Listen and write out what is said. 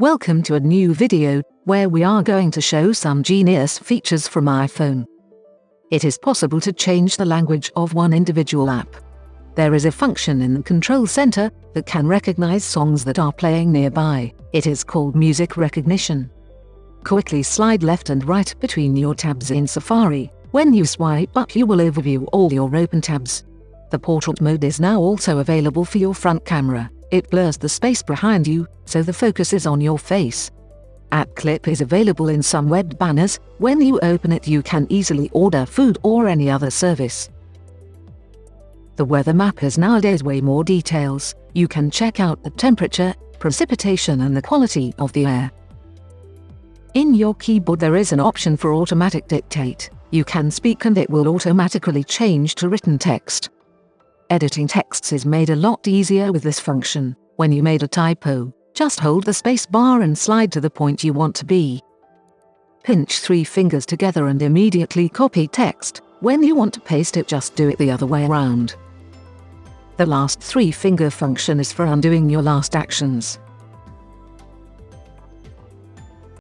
Welcome to a new video, where we are going to show some genius features from iPhone. It is possible to change the language of one individual app. There is a function in the control center that can recognize songs that are playing nearby. It is called music recognition. Quickly slide left and right between your tabs in Safari. When you swipe up, you will overview all your open tabs. The portrait mode is now also available for your front camera. It blurs the space behind you, so the focus is on your face. App Clip is available in some web banners. When you open it, you can easily order food or any other service. The weather map has nowadays way more details. You can check out the temperature, precipitation and the quality of the air. In your keyboard there is an option for automatic dictate. You can speak and it will automatically change to written text. Editing texts is made a lot easier with this function. When you made a typo, just hold the space bar and slide to the point you want to be. Pinch 3 fingers together and immediately copy text. When you want to paste it, just do it the other way around. The last 3-finger function is for undoing your last actions.